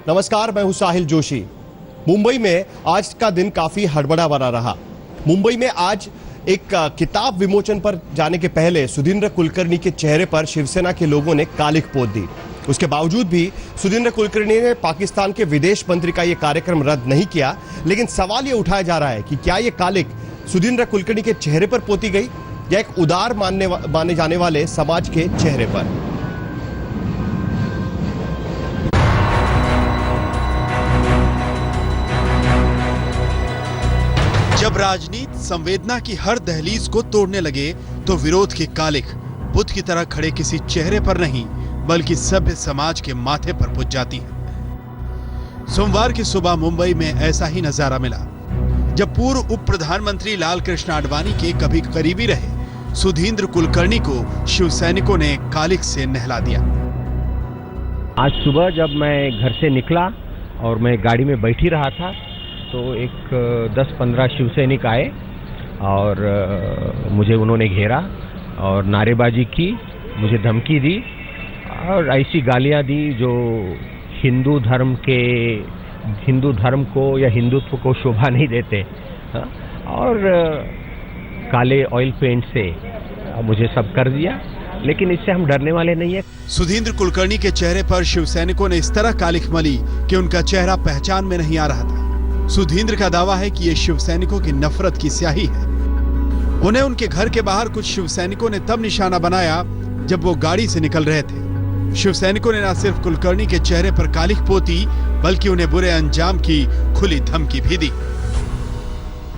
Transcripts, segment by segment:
नमस्कार, मैं हूं साहिल जोशी। मुंबई में आज का दिन काफी हड़बड़ा भरा रहा। मुंबई में आज एक किताब विमोचन पर जाने के पहले सुधींद्र कुलकर्णी के चेहरे पर शिवसेना के लोगों ने कालिख पोत दी। उसके बावजूद भी सुधींद्र कुलकर्णी ने पाकिस्तान के विदेश मंत्री का यह कार्यक्रम रद्द नहीं किया। लेकिन सवाल यह उठाया जा रहा है कि क्या यह कालिख सुधींद्र कुलकर्णी के चेहरे पर पोती गई या एक उदार माने जाने वाले समाज के चेहरे पर। जब राजनीति संवेदना की हर दहलीज को तोड़ने लगे तो विरोध की कालिख बुद्ध की तरह खड़े किसी चेहरे पर नहीं बल्कि सभ्य समाज के माथे पर पुज जाती है। सोमवार की सुबह मुंबई में ऐसा ही नजारा मिला जब पूर्व उप प्रधानमंत्री लाल कृष्ण आडवाणी के कभी करीबी रहे सुधींद्र कुलकर्णी को शिवसैनिकों ने कालिख से नहला दिया। आज सुबह जब मैं घर से निकला और मैं गाड़ी में बैठी रहा था तो एक 10-15 शिवसैनिक आए और मुझे उन्होंने घेरा और नारेबाजी की, मुझे धमकी दी और ऐसी गालियां दी जो हिंदू धर्म को या हिंदुत्व को शोभा नहीं देते। और काले ऑयल पेंट से मुझे सब कर दिया, लेकिन इससे हम डरने वाले नहीं है। सुधींद्र कुलकर्णी के चेहरे पर शिवसैनिकों ने इस तरह कालिख मली कि उनका चेहरा पहचान में नहीं आ रहा था। सुधींद्र का दावा है कि ये शिवसैनिकों की नफरत की स्याही है। उन्हें उनके घर के बाहर कुछ शिवसैनिकों ने तब निशाना बनाया जब वो गाड़ी से निकल रहे थे। शिवसैनिकों ने न सिर्फ कुलकर्णी के चेहरे पर कालिख पोती बल्कि उन्हें बुरे अंजाम की खुली धमकी भी दी।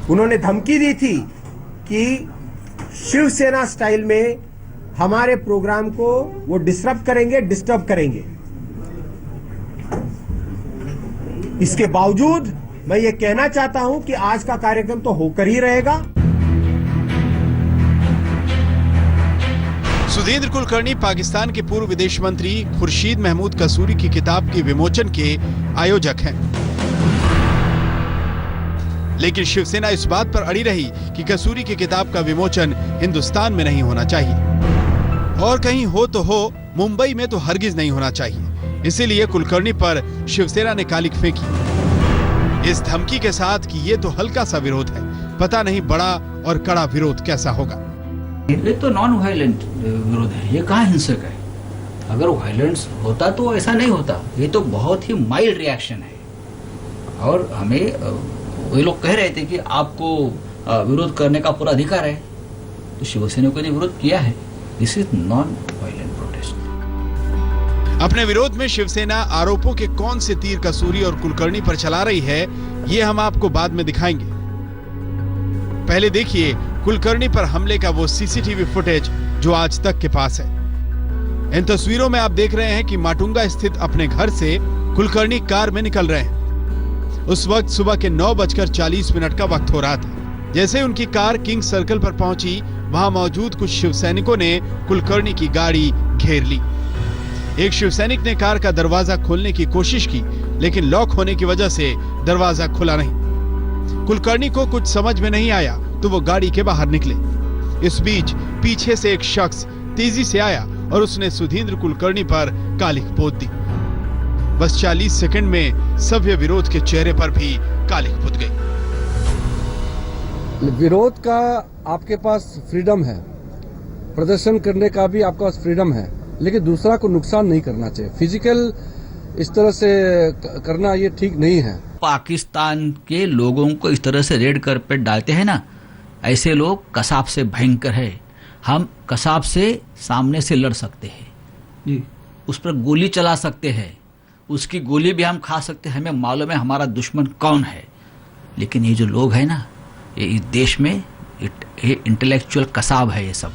उन्होंने धमकी दी थी कि शिवसेना स्टाइल में हमारे प्रोग्राम को वो डिस्टर्ब करेंगे। इसके बावजूद मैं ये कहना चाहता हूं कि आज का कार्यक्रम तो होकर ही रहेगा। सुधींद्र कुलकर्णी पाकिस्तान के पूर्व विदेश मंत्री खुर्शीद महमूद कसूरी की किताब के विमोचन के आयोजक हैं। लेकिन शिवसेना इस बात पर अड़ी रही कि कसूरी की किताब का विमोचन हिंदुस्तान में नहीं होना चाहिए और कहीं हो तो हो, मुंबई में तो हरगिज नहीं होना चाहिए। इसीलिए कुलकर्णी पर शिवसेना ने कालिख फेंकी, इस धमकी के साथ कि ये तो हल्का सा विरोध है, पता नहीं बड़ा और कड़ा विरोध कैसा होगा। ये तो नॉन वायलेंट विरोध है, ये कहाँ हिंसक है। अगर वायलेंस होता तो ऐसा नहीं होता। ये तो बहुत ही माइल्ड रिएक्शन है और हमें वे लोग कह रहे थे कि आपको विरोध करने का पूरा अधिकार है, तो शिवसेना ने विरोध किया है। This is non violent protest. अपने विरोध में शिवसेना आरोपों के कौन से तीर कसूरी और कुलकर्णी पर चला रही है, ये हम आपको बाद में दिखाएंगे। पहले देखिए कुलकर्णी पर हमले का वो सीसीटीवी फुटेज जो आज तक के पास है। इन तस्वीरों में आप देख रहे हैं कि माटुंगा स्थित अपने घर से कुलकर्णी कार में निकल रहे हैं। उस वक्त सुबह के 9:40 का वक्त हो रहा था। जैसे उनकी कार किंग सर्कल पर पहुंची, वहां मौजूद कुछ शिवसैनिकों ने कुलकर्णी की गाड़ी घेर ली। एक शिवसैनिक ने कार का दरवाजा खोलने की कोशिश की, लेकिन लॉक होने की वजह से दरवाजा खुला नहीं। कुलकर्णी को कुछ समझ में नहीं आया तो वो गाड़ी के बाहर निकले। इस बीच पीछे से एक शख्स तेजी से आया और उसने सुधींद्र कुलकर्णी पर कालिख पोत दी। बस 40 सेकंड में सभ्य विरोध के चेहरे पर भी कालिख पुत गई। विरोध का आपके पास फ्रीडम है, प्रदर्शन करने का भी आपके पास फ्रीडम है, लेकिन दूसरा को नुकसान नहीं करना चाहिए। फिजिकल इस तरह से करना ये ठीक नहीं है। पाकिस्तान के लोगों को इस तरह से रेड कारपेट डालते हैं ना, ऐसे लोग कसाब से भयंकर है। हम कसाब से सामने से लड़ सकते हैं जी, उस पर गोली चला सकते हैं, उसकी गोली भी हम खा सकते हैं, हमें मालूम है हमारा दुश्मन कौन है। लेकिन ये जो लोग हैं ना, ये इस देश में इंटेलेक्चुअल कसाब है ये सब।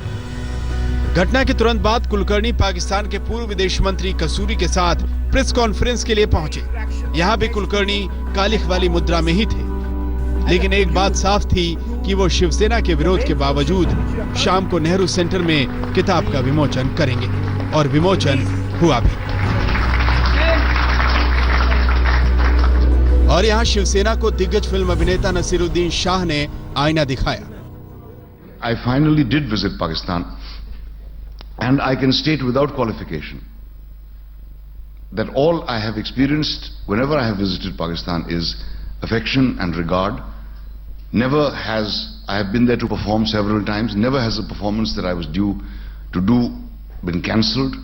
घटना के तुरंत बाद कुलकर्णी पाकिस्तान के पूर्व विदेश मंत्री कसूरी के साथ प्रेस कॉन्फ्रेंस के लिए पहुंचे। यहाँ भी कुलकर्णी कालिख वाली मुद्रा में ही थे, लेकिन एक बात साफ थी कि वो शिवसेना के विरोध के बावजूद शाम को नेहरू सेंटर में किताब का विमोचन करेंगे और विमोचन हुआ भी। और यहाँ शिवसेना को दिग्गज फिल्म अभिनेता नसीरुद्दीन शाह ने आईना दिखाया। I finally did visit Pakistan, and I can state without qualification that all I have experienced whenever I have visited Pakistan is affection and regard. Never has, I have been there to perform several times, never has a performance that I was due to do been cancelled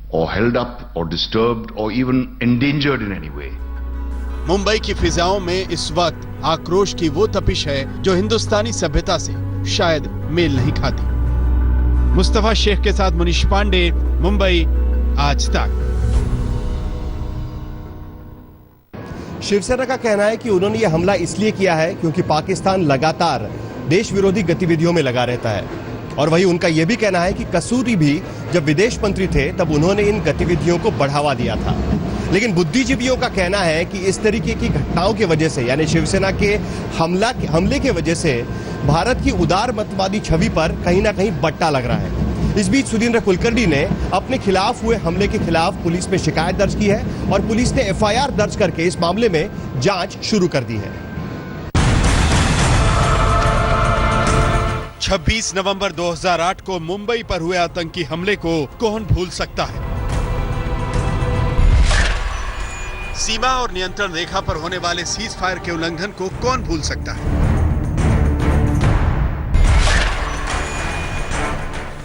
or held up or disturbed or even endangered in any way. Mumbai की फिजाओं में इस वक्त आक्रोश की वो तपिश है जो हिंदुस्तानी सभ्यता से शायद मेल नहीं खाती। मुस्तफा शेख के साथ मुनीश पांडे, मुंबई, आज तक। शिवसेना का कहना है कि उन्होंने यह हमला इसलिए किया है क्योंकि पाकिस्तान लगातार देश विरोधी गतिविधियों में लगा रहता है, और वहीं उनका यह भी कहना है कि कसूरी भी जब विदेश मंत्री थे तब उन्होंने इन गतिविधियों को बढ़ावा दिया था। लेकिन बुद्धिजीवियों का कहना है कि इस तरीके की घटनाओं की वजह से, यानी शिवसेना के हमले के वजह से भारत की उदारमतवादी छवि पर कहीं ना कहीं बट्टा लग रहा है। इस बीच सुधींद्र कुलकर्णी ने अपने खिलाफ हुए हमले के खिलाफ पुलिस में शिकायत दर्ज की है और पुलिस ने एफआईआर दर्ज करके इस मामले में जांच शुरू कर दी है। 26 नवंबर 2008 को मुंबई पर हुए आतंकी हमले को कौन भूल सकता है? सीमा और नियंत्रण रेखा पर होने वाले सीज फायर के उल्लंघन को कौन भूल सकता है?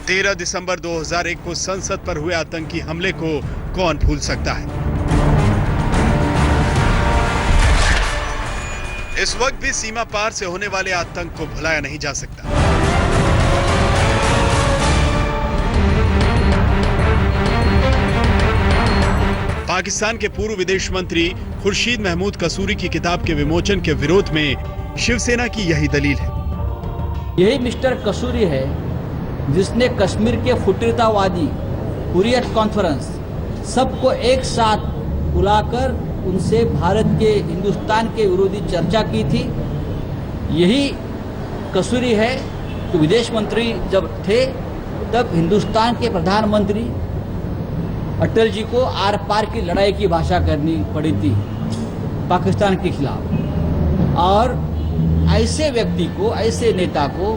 13 दिसंबर 2001 को संसद पर हुए आतंकी हमले को कौन भूल सकता है? इस वक्त भी सीमा पार से होने वाले आतंक को भुलाया नहीं जा सकता। पाकिस्तान के पूर्व विदेश मंत्री खुर्शीद महमूद कसूरी की किताब के विमोचन के विरोध में शिवसेना की यही दलील है। यही मिस्टर कसूरी है जिसने कश्मीर के फुटीरतावादी हुर्रियत कॉन्फ्रेंस सबको एक साथ बुलाकर उनसे भारत के, हिंदुस्तान के विरोधी चर्चा की थी। यही कसूरी है कि विदेश मंत्री जब थे तब हिंदुस्तान के प्रधानमंत्री अटल जी को आर पार की लड़ाई की भाषा करनी पड़ी थी पाकिस्तान के खिलाफ, और ऐसे व्यक्ति को, ऐसे नेता को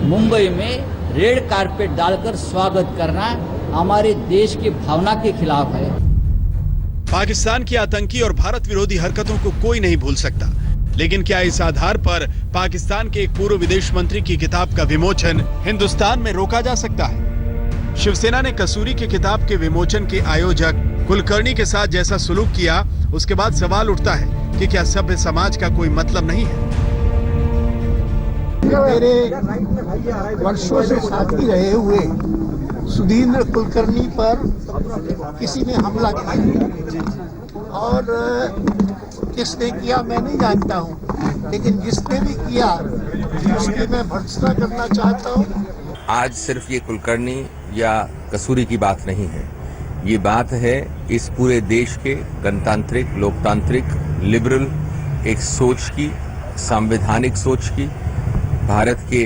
मुंबई में रेड कारपेट डालकर स्वागत करना हमारे देश की भावना के खिलाफ है। पाकिस्तान की आतंकी और भारत विरोधी हरकतों को कोई नहीं भूल सकता, लेकिन क्या इस आधार पर पाकिस्तान के एक पूर्व विदेश मंत्री की किताब का विमोचन हिंदुस्तान में रोका जा सकता है? शिवसेना ने कसूरी की किताब के विमोचन के आयोजक कुलकर्णी के साथ जैसा सुलूक किया, उसके बाद सवाल उठता है कि क्या सभ्य समाज का कोई मतलब नहीं है? मेरे वर्षों से साथी रहे हुए सुधींद्र कुलकर्णी पर किसी ने हमला किया, और किसने किया मैं नहीं जानता हूं, लेकिन जिसने भी किया उसकी मैं भर्त्सना करना चाहता हूं। आज सिर्फ ये कुलकर्णी या कसूरी की बात नहीं है, ये बात है इस पूरे देश के गणतांत्रिक, लोकतांत्रिक, लिबरल एक सोच की, संवैधानिक सोच की, भारत के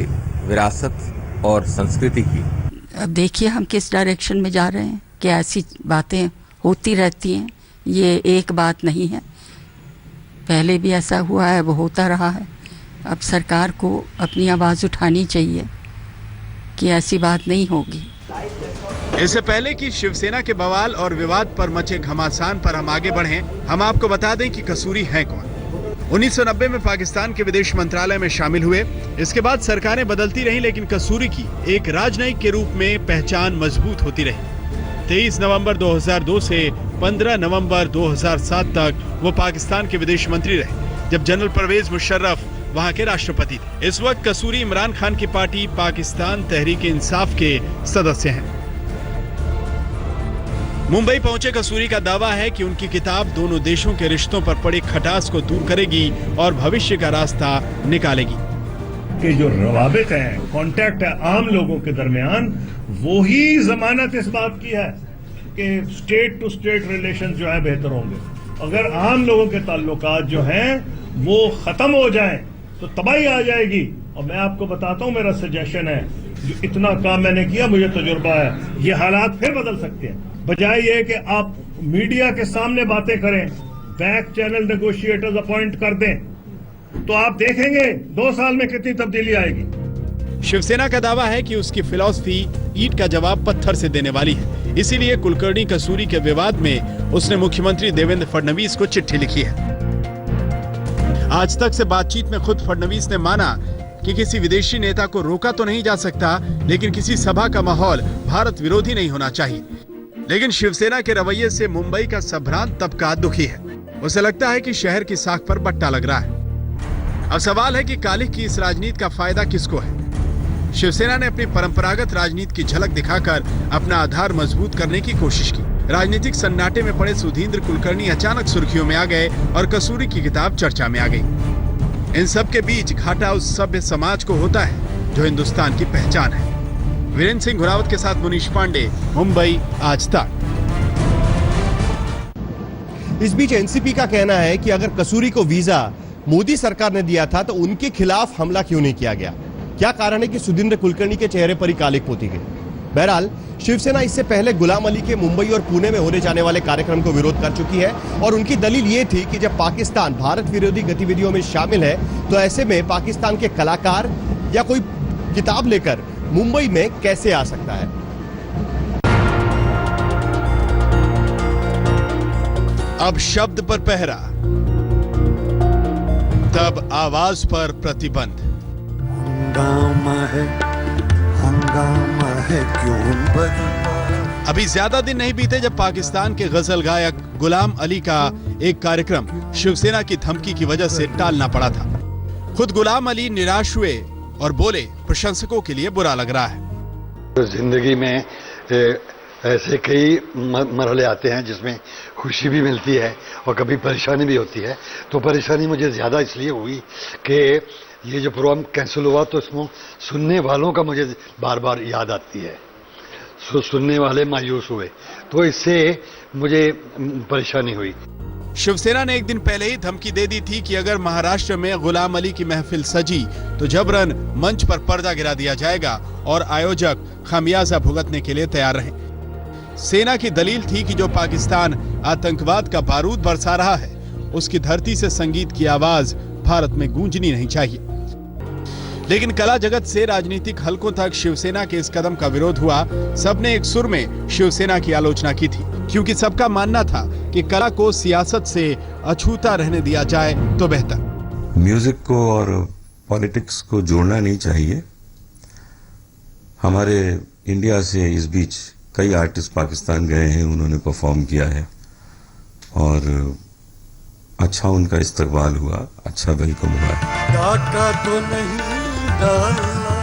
विरासत और संस्कृति की। अब देखिए हम किस डायरेक्शन में जा रहे हैं कि ऐसी बातें होती रहती हैं, ये एक बात नहीं है, पहले भी ऐसा हुआ है, वो होता रहा है। अब सरकार को अपनी आवाज़ उठानी चाहिए कि ऐसी बात नहीं होगी। इससे पहले कि शिवसेना के बवाल और विवाद पर मचे घमासान पर हम आगे बढ़ें, हम आपको बता दें कि कसूरी हैं कौन। 1990 में पाकिस्तान के विदेश मंत्रालय में शामिल हुए। इसके बाद सरकारें बदलती रहीं, लेकिन कसूरी की एक राजनयिक के रूप में पहचान मजबूत होती रही। 23 नवंबर 2002 से 15 नवंबर 2007 तक वो पाकिस्तान के विदेश मंत्री रहे, जब जनरल परवेज मुशर्रफ वहां के राष्ट्रपति थे। इस वक्त कसूरी इमरान खान की पार्टी पाकिस्तान तहरीक इंसाफ के सदस्य हैं। मुंबई पहुंचे कसूरी का दावा है कि उनकी किताब दोनों देशों के रिश्तों पर पड़ी खटास को दूर करेगी और भविष्य का रास्ता निकालेगी। कि जो रवाबित हैं, कांटेक्ट है आम लोगों के दरमियान, वो ही जमानत इस बात की है कि स्टेट टू स्टेट रिलेशन जो है बेहतर होंगे। अगर आम लोगों के ताल्लुकात जो हैं वो खत्म हो जाएं तो तबाही आ जाएगी। और मैं आपको बताता हूं, मेरा सजेशन है, जो इतना काम मैंने किया, मुझे तजुर्बा है, ये हालात फिर बदल सकते हैं। बजाय ये कि आप मीडिया के सामने बातें करें, बैक चैनल नेगोशिएटर्स अपॉइंट कर दें, तो आप देखेंगे 2 साल में कितनी तब्दीली आएगी। शिवसेना का दावा है कि उसकी फिलॉसफी ईंट का जवाब पत्थर से देने वाली है। इसीलिए कुलकर्णी कसूरी के विवाद में उसने मुख्यमंत्री देवेंद्र फडणवीस को चिट्ठी लिखी है। आज तक से बातचीत में खुद फडणवीस ने माना कि किसी विदेशी नेता को रोका तो नहीं जा सकता, लेकिन किसी सभा का माहौल भारत विरोधी नहीं होना चाहिए। लेकिन शिवसेना के रवैये से मुंबई का संभ्रांत तबका दुखी है। उसे लगता है कि शहर की साख पर बट्टा लग रहा है। अब सवाल है कि कालिख की इस राजनीति का फायदा किसको है। शिवसेना ने अपनी परंपरागत राजनीति की झलक दिखाकर अपना आधार मजबूत करने की कोशिश की। राजनीतिक सन्नाटे में पड़े सुधींद्र कुलकर्णी अचानक सुर्खियों में आ गए और कसूरी की किताब चर्चा में आ गई। इन सब के बीच घाटा उस सभ्य समाज को होता है जो हिंदुस्तान की पहचान है। वीरेंद्र सिंह घुरावत के साथ मुनीश पांडे, मुंबई आज तक। इस बीच एनसीपी का कहना है कि अगर कसूरी को वीजा मोदी सरकार ने दिया था तो उनके खिलाफ हमला क्यों नहीं किया गया। क्या कारण है कि सुधींद्र कुलकर्णी के चेहरे पर ही कालिख पोती गई। बहरहाल शिवसेना इससे पहले गुलाम अली के मुंबई और पुणे में होने जाने वाले कार्यक्रम को विरोध कर चुकी है और उनकी दलील ये थी कि जब पाकिस्तान भारत विरोधी गतिविधियों में शामिल है तो ऐसे में पाकिस्तान के कलाकार या कोई किताब लेकर मुंबई में कैसे आ सकता है। अब शब्द पर पहरा, तब आवाज पर प्रतिबंध। हंगामा है क्यों बजता। अभी ज्यादा दिन नहीं बीते जब पाकिस्तान के गजल गायक गुलाम अली का एक कार्यक्रम शिवसेना की धमकी की वजह से टालना पड़ा था। खुद गुलाम अली निराश हुए और बोले, प्रशंसकों के लिए बुरा लग रहा है। जिंदगी में ऐसे कई मरहले आते हैं जिसमें खुशी भी मिलती है और कभी परेशानी भी होती है। तो परेशानी मुझे ज़्यादा इसलिए हुई कि ये जो प्रोग्राम कैंसिल हुआ तो इसमें सुनने वालों का मुझे बार बार याद आती है। सुनने वाले मायूस हुए तो इससे मुझे परेशानी हुई। शिवसेना ने एक दिन पहले ही धमकी दे दी थी कि अगर महाराष्ट्र में गुलाम अली की महफिल सजी तो जबरन मंच पर पर्दा गिरा दिया जाएगा और आयोजक खामियाजा भुगतने के लिए तैयार रहें। सेना की दलील थी कि जो पाकिस्तान आतंकवाद का बारूद बरसा रहा है उसकी धरती से संगीत की आवाज भारत में गूंजनी नहीं चाहिए। लेकिन कला जगत से राजनीतिक हलकों तक शिवसेना के इस कदम का विरोध हुआ। सबने एक सुर में शिवसेना की आलोचना की थी, क्योंकि सबका मानना था कि कला को सियासत से अछूता रहने दिया जाए तो बेहतर। म्यूजिक को और पॉलिटिक्स को जोड़ना नहीं चाहिए। हमारे इंडिया से इस बीच कई आर्टिस्ट पाकिस्तान गए हैं, उन्होंने परफॉर्म किया है और अच्छा उनका इस्तकबाल हुआ, अच्छा वेलकम हुआ है। डाका तो नहीं डाला,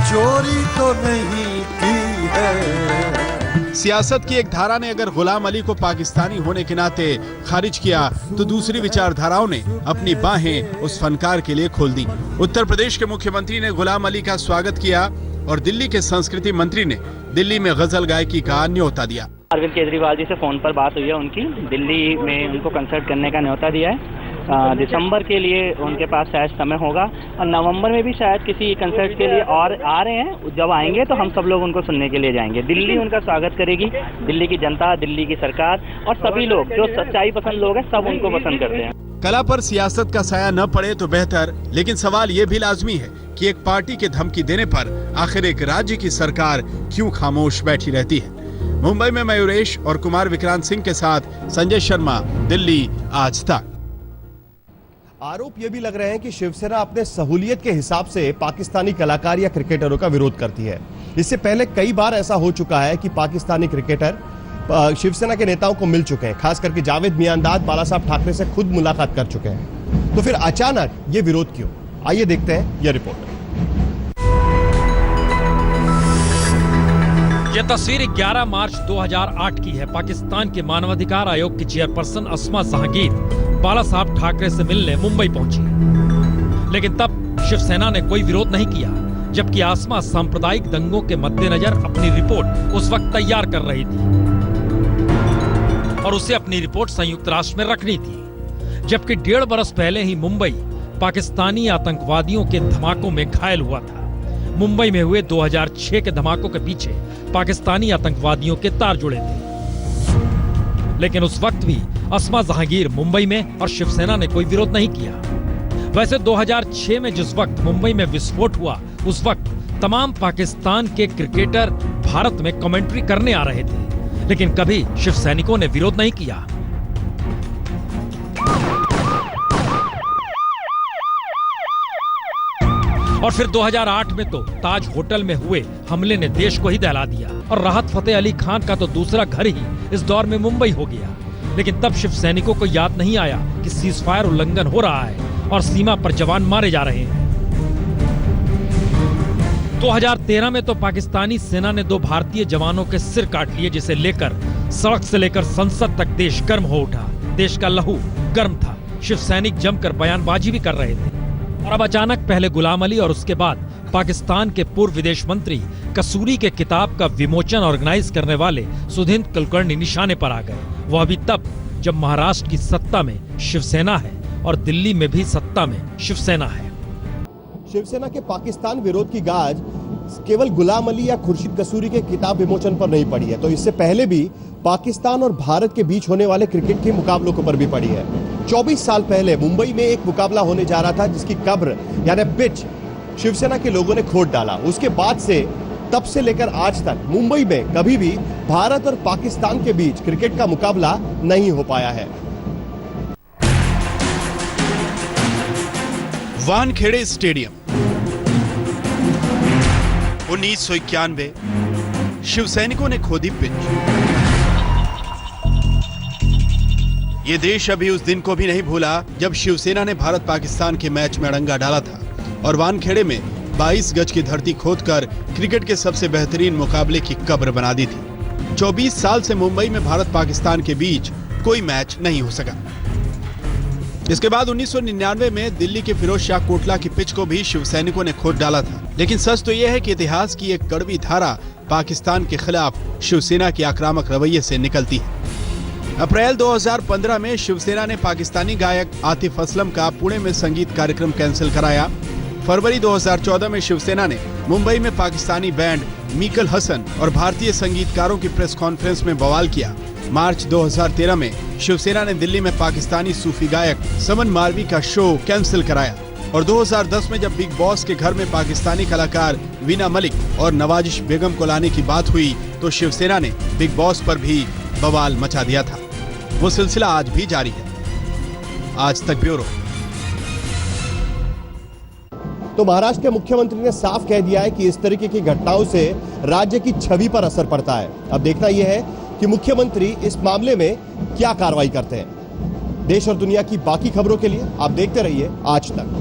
चोरी तो नहीं की है। सियासत की एक धारा ने अगर गुलाम अली को पाकिस्तानी होने के नाते खारिज किया तो दूसरी विचारधाराओं ने अपनी बाहें उस फनकार के लिए खोल दी। उत्तर प्रदेश के मुख्यमंत्री ने गुलाम अली का स्वागत किया और दिल्ली के संस्कृति मंत्री ने दिल्ली में गजल गायकी का न्योता दिया। अरविंद केजरीवाल जी से फोन पर बात हुई है उनकी, दिल्ली में उनको कंसर्ट करने का न्योता दिया है। दिसंबर के लिए उनके पास शायद समय होगा और नवंबर में भी शायद किसी कंसर्ट के लिए और आ रहे हैं। जब आएंगे तो हम सब लोग उनको सुनने के लिए जाएंगे। दिल्ली उनका स्वागत करेगी, दिल्ली की जनता, दिल्ली की सरकार और सभी लोग जो सच्चाई पसंद लोग हैं सब उनको पसंद करते हैं। कला पर सियासत का साया न पड़े तो बेहतर, लेकिन सवाल ये भी लाजमी है कि एक पार्टी के धमकी देने पर आखिर एक राज्य की सरकार क्यों खामोश बैठी रहती है। मुंबई में मयूरेश और कुमार विक्रांत सिंह के साथ संजय शर्मा, दिल्ली आज तक। आरोप ये भी लग रहे हैं कि शिवसेना अपने सहूलियत के हिसाब से पाकिस्तानी कलाकार या क्रिकेटरों का विरोध करती है। इससे पहले कई बार ऐसा हो चुका है कि पाकिस्तानी क्रिकेटर शिवसेना के नेताओं को मिल चुके हैं, खास करके जावेद मियांदाद बाला साहब ठाकरे से खुद मुलाकात कर चुके हैं। तो फिर अचानक ये विरोध क्यों? आइए देखते हैं यह रिपोर्ट। यह तस्वीर 11 मार्च 2008 की है। पाकिस्तान के मानवाधिकार आयोग की चेयरपर्सन अस्मा जहांगीर बाला साहब ठाकरे से मिलने मुंबई पहुंची, लेकिन तब शिवसेना ने कोई विरोध नहीं किया, जबकि आसमा सांप्रदायिक दंगों के मद्देनजर अपनी रिपोर्ट उस वक्त तैयार कर रही थी और उसे अपनी रिपोर्ट संयुक्त राष्ट्र में रखनी थी। जबकि 1.5 बरस पहले ही मुंबई पाकिस्तानी आतंकवादियों के धमाकों में घायल हुआ था। मुंबई में हुए 2006 के धमाकों के पीछे पाकिस्तानी आतंकवादियों के तार जुड़े थे, लेकिन उस वक्त भी अस्मा जहांगीर मुंबई में और शिवसेना ने कोई विरोध नहीं किया। वैसे 2006 में जिस वक्त मुंबई में विस्फोट हुआ, उस वक्त तमाम पाकिस्तान के क्रिकेटर भारत में कमेंट्री करने आ रहे थे, लेकिन कभी शिव सैनिकों ने विरोध नहीं किया। और फिर 2008 में तो ताज होटल में हुए हमले ने देश को ही दहला दिया और राहत फतेह अली खान का तो दूसरा घर ही इस दौर में मुंबई हो गया। लेकिन तब शिव सैनिकों को याद नहीं आया कि सीज फायर उल्लंघन हो रहा है और सीमा पर जवान मारे जा रहे हैं। 2013 में तो पाकिस्तानी सेना ने 2 भारतीय जवानों के सिर काट लिए, जिसे लेकर सड़क से लेकर संसद तक देश गर्म हो उठा। देश का लहू गर्म था। शिव सैनिक जमकर बयानबाजी भी कर रहे थे। और अब अचानक पहले गुलाम अली और उसके बाद पाकिस्तान के पूर्व विदेश मंत्री कसूरी के किताब का विमोचन ऑर्गेनाइज करने वाले सुधींद्र कुलकर्णी निशाने पर आ गए। वह भी तब जब महाराष्ट्र की सत्ता में शिवसेना है और दिल्ली में भी सत्ता में शिवसेना है। शिवसेना के पाकिस्तान विरोध की गाज केवल गुलाम अली या खुर्शीद कसूरी के किताब विमोचन पर नहीं पड़ी है, तो इससे पहले भी पाकिस्तान और भारत के बीच होने वाले क्रिकेट के मुकाबलों पर भी पड़ी है। 24 साल पहले मुंबई में एक मुकाबला होने जा रहा था, जिसकी कब्र यानी पिच शिवसेना के लोगों ने खोद डाला। उसके बाद से तब से लेकर आज तक मुंबई में कभी भी भारत और पाकिस्तान के बीच क्रिकेट का मुकाबला नहीं हो पाया है। वानखेड़े स्टेडियम 1991 शिवसैनिकों ने खोदी पिच। ये देश अभी उस दिन को भी नहीं भूला जब शिवसेना ने भारत पाकिस्तान के मैच में अड़ंगा डाला था और वानखेड़े में 22 गज की धरती खोदकर क्रिकेट के सबसे बेहतरीन मुकाबले की कब्र बना दी थी। 24 साल से मुंबई में भारत पाकिस्तान के बीच कोई मैच नहीं हो सका। इसके बाद 1999 में दिल्ली के फिरोज शाह कोटला की पिच को भी शिवसैनिकों ने खोद डाला था। लेकिन सच तो यह है कि इतिहास की एक कड़वी धारा पाकिस्तान के खिलाफ शिवसेना के आक्रामक रवैये से निकलती है। अप्रैल 2015 में शिवसेना ने पाकिस्तानी गायक आतिफ असलम का पुणे में संगीत कार्यक्रम कैंसिल कराया। फरवरी 2014 में शिवसेना ने मुंबई में पाकिस्तानी बैंड मीकल हसन और भारतीय संगीतकारों की प्रेस कॉन्फ्रेंस में बवाल किया। मार्च 2013 में शिवसेना ने दिल्ली में पाकिस्तानी सूफी गायक समन मारवी का शो कैंसिल कराया और 2010 में जब बिग बॉस के घर में पाकिस्तानी कलाकार वीना मलिक और नवाजिश बेगम को लाने की बात हुई तो शिवसेना ने बिग बॉस पर भी बवाल मचा दिया था। वो सिलसिला आज भी जारी है। आज तक ब्यूरो। तो महाराष्ट्र के मुख्यमंत्री ने साफ कह दिया है कि इस तरीके की घटनाओं से राज्य की छवि पर असर पड़ता है। अब देखना यह है कि मुख्यमंत्री इस मामले में क्या कार्रवाई करते हैं। देश और दुनिया की बाकी खबरों के लिए आप देखते रहिए आज तक।